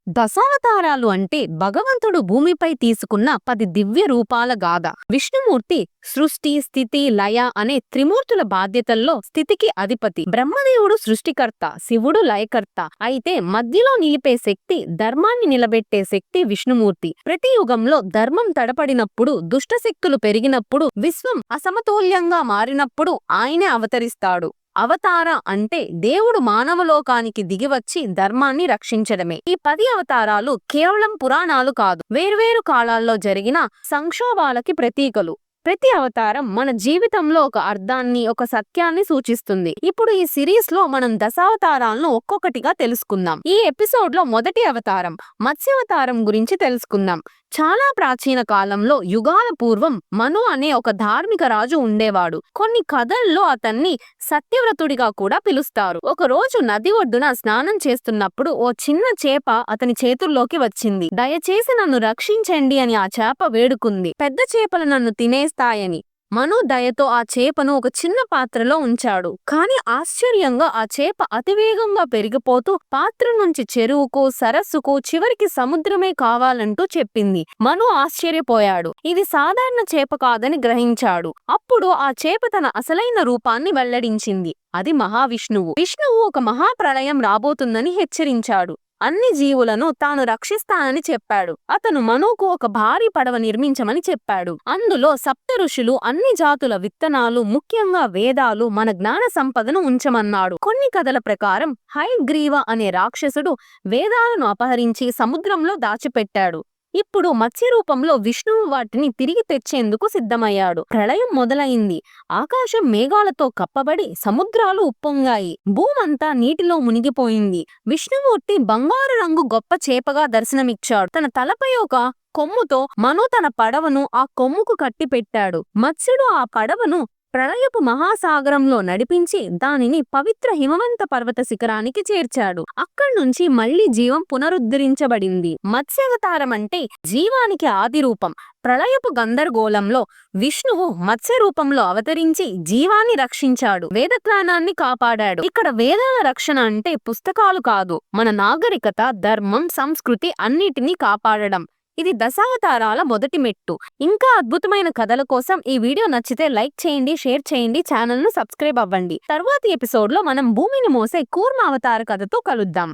దశావతారాలు అంటే భగవంతుడు భూమిపై తీసుకున్న 10 దివ్య రూపాల గాథ. విష్ణుమూర్తి సృష్టి, స్థితి, లయ అనే త్రిమూర్తుల బాధ్యతల్లో స్థితికి అధిపతి. బ్రహ్మదేవుడు సృష్టికర్త, శివుడు లయకర్త. అయితే మధ్యలో నిలిపే శక్తి, ధర్మాన్ని నిలబెట్టే శక్తి విష్ణుమూర్తి. ప్రతి యుగంలో ధర్మం తడపడినప్పుడు, దుష్టశక్తులు పెరిగినప్పుడు, విశ్వం అసమతుల్యంగా మారినప్పుడు ఆయనే అవతరిస్తాడు. అవతార అంటే దేవుడు మానవలోకానికి దిగివచ్చి ధర్మాన్ని రక్షించడమే. ఈ 10 అవతారాలు కేవలం పురాణాలు కాదు, వేర్వేరు కాలాల్లో జరిగిన సంక్షోభాలకి ప్రతీకలు. ప్రతి అవతారం మన జీవితంలో ఒక అర్థాన్ని, ఒక సత్యాన్ని సూచిస్తుంది. ఇప్పుడు ఈ సిరీస్ లో మనం దశావతారాలను ఒక్కొక్కటిగా తెలుసుకుందాం. ఈ ఎపిసోడ్ లో మొదటి అవతారం మత్స్యావతారం గురించి తెలుసుకుందాం. చాలా ప్రాచీన కాలంలో, యుగాల పూర్వం మను అనే ఒక ధార్మిక రాజు ఉండేవాడు. కొన్ని కథల్లో అతన్ని సత్యవ్రతుడిగా కూడా పిలుస్తారు. ఒక రోజు నది ఒడ్డున స్నానం చేస్తున్నప్పుడు ఓ చిన్న చేప అతని చేతుల్లోకి వచ్చింది. దయచేసి నన్ను రక్షించండి అని ఆ చేప వేడుకుంది. పెద్ద చేపలు నన్ను తినేస్తాయని. మను దయతో ఆ చేపను ఒక చిన్న పాత్రలో ఉంచాడు. కాని ఆశ్చర్యంగా ఆ చేప అతివేగంగా పెరిగిపోతూ పాత్ర నుంచి చెరువుకు, సరస్సుకు, చివరికి సముద్రమే కావాలంటూ చెప్పింది. మను ఆశ్చర్యపోయాడు. ఇది సాధారణ చేప కాదని గ్రహించాడు. అప్పుడు ఆ చేప తన అసలైన రూపాన్ని వెల్లడించింది. అది మహావిష్ణువు. విష్ణువు ఒక మహాప్రళయం రాబోతుందని హెచ్చరించాడు. అన్ని జీవులను తాను రక్షిస్తానని చెప్పాడు. అతను మనుకు ఒక భారీ పడవ నిర్మించమని చెప్పాడు. అందులో సప్త ఋషులు, అన్ని జాతుల విత్తనాలు, ముఖ్యంగా వేదాలు, మన జ్ఞాన సంపదను ఉంచమన్నాడు. కొన్ని కథల ప్రకారం హయగ్రీవ అనే రాక్షసుడు వేదాలను అపహరించి సముద్రంలో దాచిపెట్టాడు. ఇప్పుడు మత్స్య రూపంలో విష్ణువు వాటిని తిరిగి తెచ్చేందుకు సిద్ధమయ్యాడు. ప్రళయం మొదలైంది. ఆకాశం మేఘాలతో కప్పబడి సముద్రాలు ఉప్పొంగాయి. భూమంతా నీటిలో మునిగిపోయింది. విష్ణుమూర్తి బంగారు రంగు గొప్ప చేపగా దర్శనమిచ్చాడు. తన తలపై ఒక కొమ్ముతో మను తన పడవను ఆ కొమ్ముకు కట్టి పెట్టాడు. మత్స్యుడు ఆ పడవను ప్రళయపు మహాసాగరంలో నడిపించి దానిని పవిత్ర హిమవంత పర్వత శిఖరానికి చేర్చాడు. అక్కడి నుంచి మళ్లీ జీవం పునరుద్ధరించబడింది. మత్స్యావతారం అంటే జీవానికి ఆది రూపం. ప్రళయపు గందరగోళంలో విష్ణువు మత్స్య రూపంలో అవతరించి జీవాన్ని రక్షించాడు, వేదజ్ఞానాన్ని కాపాడాడు. ఇక్కడ వేదాల రక్షణ అంటే పుస్తకాలు కాదు, మన నాగరికత, ధర్మం, సంస్కృతి అన్నిటినీ కాపాడడం. ఇది దశావతారాల మొదటి మెట్టు. ఇంకా అద్భుతమైన కథల కోసం ఈ వీడియో నచ్చితే లైక్ చేయండి, షేర్ చేయండి, ఛానల్ ను సబ్స్క్రైబ్ అవ్వండి. తరువాతి ఎపిసోడ్ లో మనం భూమిని మోసే కూర్మ అవతార కథతో కలుద్దాం.